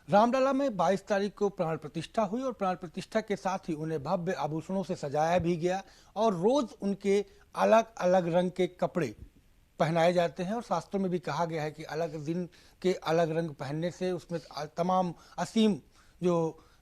रामलला में 22 तारीख को प्राण प्रतिष्ठा हुई और प्राण प्रतिष्ठा के साथ ही उन्हें भव्य आभूषणों से सजाया भी गया और रोज उनके अलग अलग रंग के कपड़े पहनाए जाते हैं और शास्त्रों में भी कहा गया है कि अलग दिन के अलग रंग पहनने से उसमें तमाम असीम जो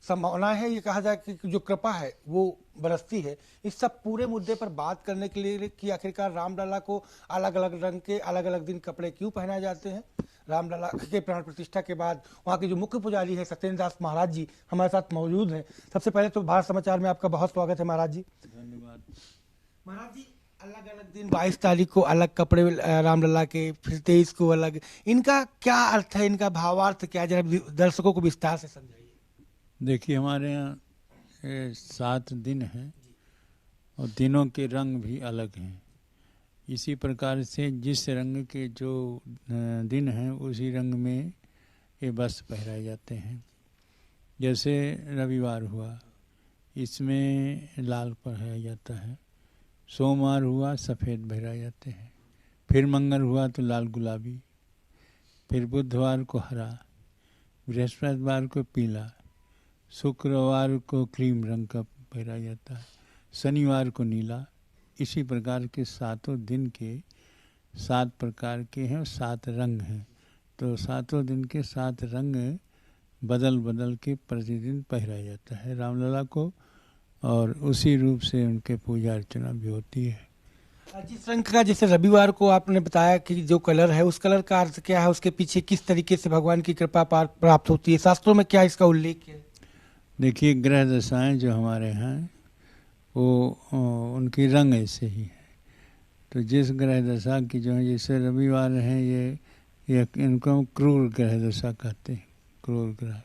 संभावना है, ये कहा जाए कि जो कृपा है वो बरसती है। इस सब पूरे मुद्दे पर बात करने के लिए कि आखिरकार रामलला को अलग अलग रंग के अलग अलग दिन कपड़े क्यों पहनाए जाते हैं, रामलला के प्राण प्रतिष्ठा के बाद वहाँ के जो मुख्य पुजारी है सत्येंद्र दास महाराज जी हमारे साथ मौजूद हैं। सबसे पहले तो भारत समाचार में आपका बहुत स्वागत है महाराज जी। धन्यवाद। महाराज जी, अलग अलग दिन 22 तारीख को अलग कपड़े रामलला के, फिर 23 को अलग, इनका क्या अर्थ है, इनका भावार्थ क्या है, जरा दर्शकों को विस्तार से समझाइए। देखिए, हमारे यहाँ 7 दिन हैं और दिनों के रंग भी अलग हैं। इसी प्रकार से जिस रंग के जो दिन हैं उसी रंग में ये वस्त्र पहनाए जाते हैं। जैसे रविवार हुआ, इसमें लाल पहनाया जाता है। सोमवार हुआ, सफ़ेद पहनाए जाते हैं। फिर मंगल हुआ तो लाल गुलाबी, फिर बुधवार को हरा, बृहस्पतिवार को पीला, शुक्रवार को क्रीम रंग का पहनाया जाता है, शनिवार को नीला। इसी प्रकार के 7 दिन के 7 प्रकार के हैं और 7 रंग हैं। तो 7 दिन के 7 रंग बदल बदल के प्रतिदिन पहनाया जाता है रामलला को, और उसी रूप से उनके पूजा अर्चना भी होती है। जिस रंग का, जैसे रविवार को आपने बताया कि जो कलर है, उस कलर का अर्थ क्या है, उसके पीछे किस तरीके से भगवान की कृपा प्राप्त होती है, शास्त्रों में क्या इसका उल्लेख है? देखिए, ग्रह दशाएं जो हमारे हैं वो उनकी रंग ऐसे ही है। तो जिस ग्रह दशा की जो है, जैसे रविवार है, ये इनको क्रूर ग्रह दशा कहते हैं, क्रूर ग्रह।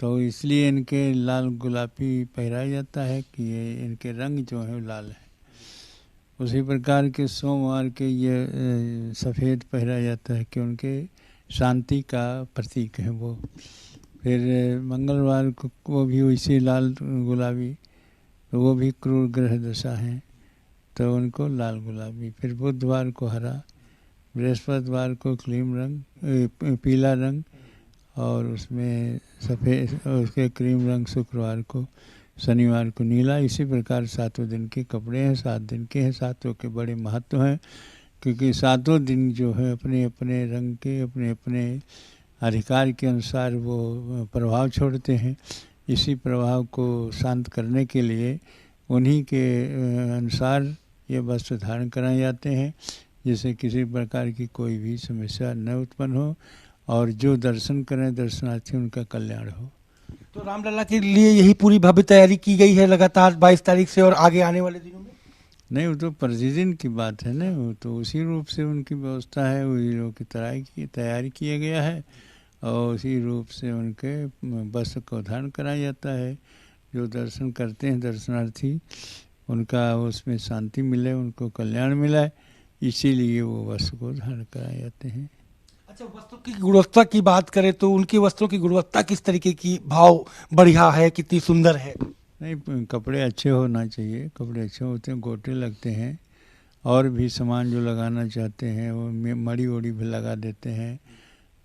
तो इसलिए इनके लाल गुलाबी पहनाया जाता है कि ये इनके रंग जो है लाल है। उसी प्रकार के सोमवार के ये सफ़ेद पहनाया जाता है कि उनके शांति का प्रतीक है वो। फिर मंगलवार को वो भी वैसे लाल गुलाबी, तो वो भी क्रूर ग्रह दशा है, तो उनको लाल गुलाबी। फिर बुधवार को हरा, बृहस्पतिवार को क्रीम रंग, पीला रंग, और उसमें सफ़ेद, उसके क्रीम रंग शुक्रवार को, शनिवार को नीला। इसी प्रकार 7 दिन के कपड़े हैं, 7 दिन के हैं। 7 के बड़े महत्व हैं, क्योंकि 7 दिन जो है अपने अपने रंग के, अपने अपने अधिकार के अनुसार वो प्रभाव छोड़ते हैं। इसी प्रभाव को शांत करने के लिए उन्हीं के अनुसार ये वस्त्र धारण कराए जाते हैं, जिससे किसी प्रकार की कोई भी समस्या न उत्पन्न हो और जो दर्शन करें दर्शनार्थी उनका कल्याण हो। तो रामलला के लिए यही पूरी भव्य तैयारी की गई है लगातार 22 तारीख से और आगे आने वाले दिनों में? नहीं, वो तो प्रतिदिन की बात है ना, वो तो उसी रूप से उनकी व्यवस्था है, उसी लोग की तैयारी किया गया है और उसी रूप से उनके वस्त्र को धारण कराया जाता है। जो दर्शन करते हैं दर्शनार्थी, उनका उसमें शांति मिले, उनको कल्याण मिले, इसीलिए वो वस्त्र को धारण कराए जाते हैं। अच्छा, वस्त्रों की गुणवत्ता की बात करें तो उनकी वस्त्रों की गुणवत्ता किस तरीके की, भाव बढ़िया है, कितनी सुंदर है? नहीं, कपड़े अच्छे होना चाहिए, कपड़े अच्छे होते हैं, गोटे लगते हैं, और भी सामान जो लगाना चाहते हैं वो मड़ी वड़ी भी लगा देते हैं,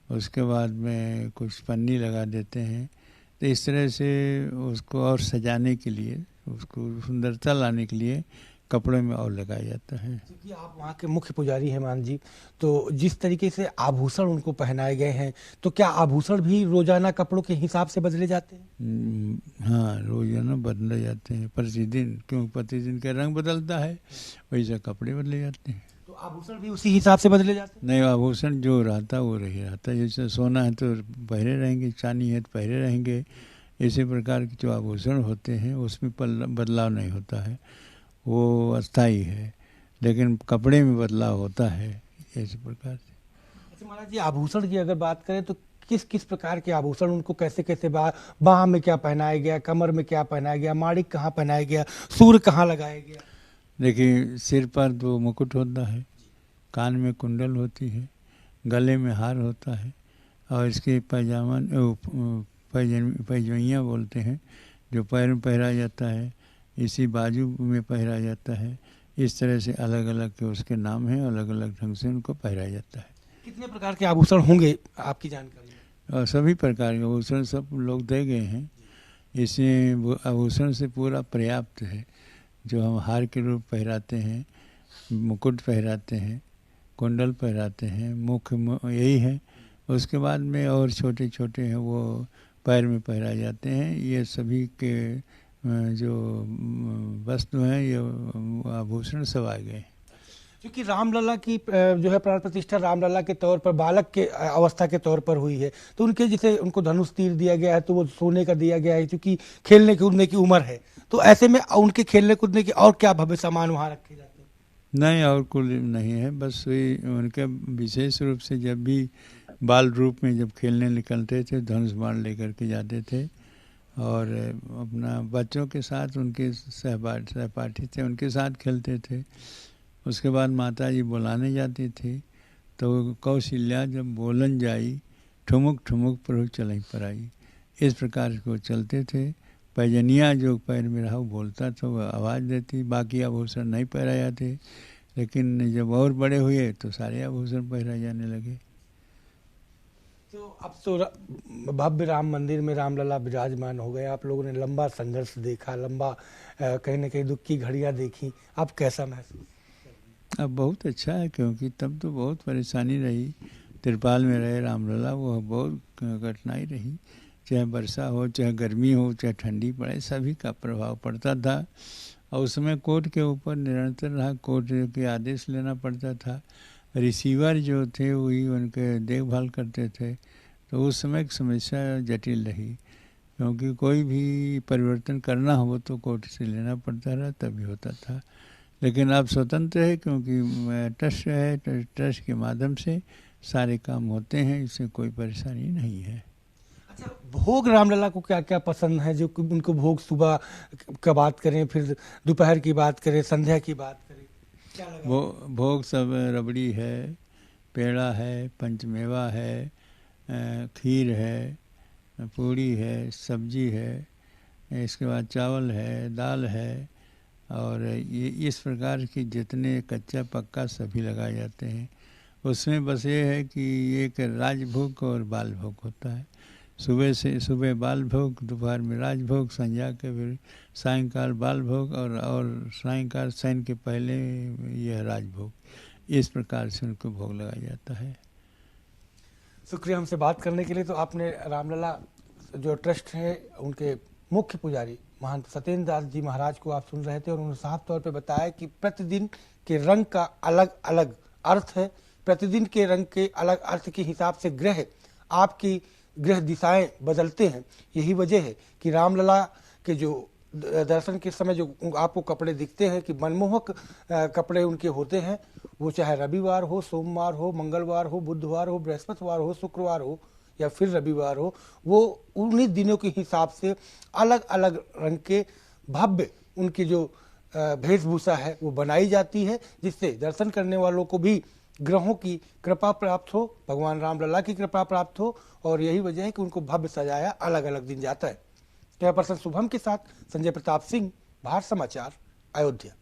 उसके बाद में कुछ पन्नी लगा देते हैं। तो इस तरह से उसको और सजाने के लिए, उसको सुंदरता लाने के लिए कपड़े में और लगाया जाता है। क्योंकि आप वहाँ के मुख्य पुजारी हैं मान जी, तो जिस तरीके से आभूषण उनको पहनाए गए हैं, तो क्या आभूषण भी रोजाना कपड़ों के हिसाब से बदले जाते हैं? हाँ, रोजाना बदले जाते हैं, प्रतिदिन, क्योंकि प्रतिदिन का रंग बदलता है, वैसे कपड़े बदले जाते हैं। तो आभूषण भी उसी हिसाब से बदले जाते हैं? नहीं, आभूषण जो रहता वो रही रहता है। जैसे सोना है तो पहरे रहेंगे, चांदी है तो पहरे रहेंगे। इसी प्रकार के जो आभूषण होते हैं उसमें बदलाव नहीं होता है, वो अस्थाई है, लेकिन कपड़े में बदलाव होता है इसी प्रकार से। अच्छा महाराज जी, आभूषण की अगर बात करें तो किस किस प्रकार के आभूषण, उनको कैसे कैसे, बाह में क्या पहनाया गया, कमर में क्या पहनाया गया, माणिक कहाँ पहनाया गया, सूर्य कहाँ लगाया गया? देखिए, सिर पर 2 मुकुट होता है, कान में कुंडल होती है, गले में हार होता है, और इसके पैजनियाँ बोलते हैं, जो पैर में पहरा जाता है, इसी बाजू में पहरा जाता है। इस तरह से अलग अलग के उसके नाम हैं, अलग अलग ढंग से उनको पहराया जाता है। कितने प्रकार के आभूषण होंगे आपकी जानकारी में? और सभी प्रकार के आभूषण सब लोग दे गए हैं। इसमें वो आभूषण से पूरा पर्याप्त है। जो हम हार के रूप पहराते हैं, मुकुट पहराते हैं, कुंडल पहराते हैं, मुख्य यही है। उसके बाद में और छोटे छोटे हैं वो पैर में पहराए जाते हैं। ये सभी के जो वस्तु हैं, ये आभूषण सब आ गए। क्योंकि रामलला की जो है प्राण प्रतिष्ठा रामलला के तौर पर बालक के अवस्था के तौर पर हुई है, तो उनके जैसे उनको धनुष तीर दिया गया है तो वो सोने का दिया गया है, क्योंकि खेलने कूदने की उम्र है। तो ऐसे में उनके खेलने कूदने के और क्या भव्य सामान वहाँ रखे जाते हैं? नहीं, और कुल नहीं है, बस वही उनके विशेष रूप से जब भी बाल रूप में जब खेलने निकलते थे, धनुष बाण लेकर के जाते थे और अपना बच्चों के साथ, उनके सहपाठी थे उनके साथ खेलते थे। उसके बाद माता जी बुलाने जाती थी तो कौशल्या जब बोलन जाई, ठुमुक ठुमुक प्रभु चलई पर आई, इस प्रकार से वो चलते थे। पैजनिया जो पैर में रहा वो बोलता था, वह आवाज़ देती। बाकी आभूषण नहीं पहराए जाते, लेकिन जब और बड़े हुए तो सारे आभूषण पहराए जाने लगे। तो अब तो भव्य राम मंदिर में रामलला विराजमान हो गए। आप लोगों ने लंबा संघर्ष देखा, लंबा कहीं ना कहीं दुख की घड़ियां देखी, अब कैसा महसूस? अब बहुत अच्छा है, क्योंकि तब तो बहुत परेशानी रही। तिरपाल में रहे रामलला, वो बहुत कठिनाई रही। चाहे वर्षा हो, चाहे गर्मी हो, चाहे ठंडी पड़े, सभी का प्रभाव पड़ता था। और उसमें कोर्ट के ऊपर निरंतर रहा, कोर्ट के आदेश लेना पड़ता था। रिसीवर जो थे वही उनके देखभाल करते थे। तो उस समय एक समस्या जटिल रही, क्योंकि कोई भी परिवर्तन करना हो तो कोर्ट से लेना पड़ता रहा, तभी होता था। लेकिन अब स्वतंत्र है, क्योंकि ट्रस्ट है, ट्रस्ट के माध्यम से सारे काम होते हैं, इससे कोई परेशानी नहीं है। अच्छा, भोग रामलला को क्या क्या पसंद है? जो उनको भोग सुबह का बात करें, फिर दोपहर की बात करें, संध्या की बात करें, क्या लगा? भोग सब रबड़ी है, पेड़ा है, पंचमेवा है, खीर है, पूड़ी है, सब्जी है, इसके बाद चावल है, दाल है, और ये इस प्रकार की जितने कच्चा पक्का सभी लगाए जाते हैं। उसमें बस ये है कि एक राजभोग और बाल भोग होता है। सुबह बाल भोग, दोपहर में राजभोग, संध्या के फिर सायंकाल बाल भोग, और सायंकाल शयन के पहले यह राजभोग। इस प्रकार से उनको भोग लगाया जाता है। शुक्रिया हमसे बात करने के लिए। तो आपने रामलला जो ट्रस्ट है उनके मुख्य पुजारी महंत सत्येंद्र दास जी महाराज को आप सुन रहे थे, और उन्होंने साफ तौर पे बताया कि प्रतिदिन के रंग का अलग अलग अर्थ है। प्रतिदिन के रंग के अलग अर्थ के हिसाब से ग्रह आपकी ग्रह दिशाएं बदलते हैं। यही वजह है कि रामलला के जो दर्शन के समय जो आपको कपड़े दिखते हैं कि मनमोहक कपड़े उनके होते हैं, वो चाहे रविवार हो, सोमवार हो, मंगलवार हो, बुधवार हो, बृहस्पतिवार हो, शुक्रवार हो या फिर रविवार हो, वो उन्हीं दिनों के हिसाब से अलग अलग रंग के भव्य उनकी जो वेशभूषा है वो बनाई जाती है, जिससे दर्शन करने वालों को भी ग्रहों की कृपा प्राप्त हो, भगवान रामलला की कृपा प्राप्त हो। और यही वजह है कि उनको भव्य सजाया अलग अलग दिन जाता है। कैमरा पर्सन शुभम के साथ संजय प्रताप सिंह, भारत समाचार, अयोध्या।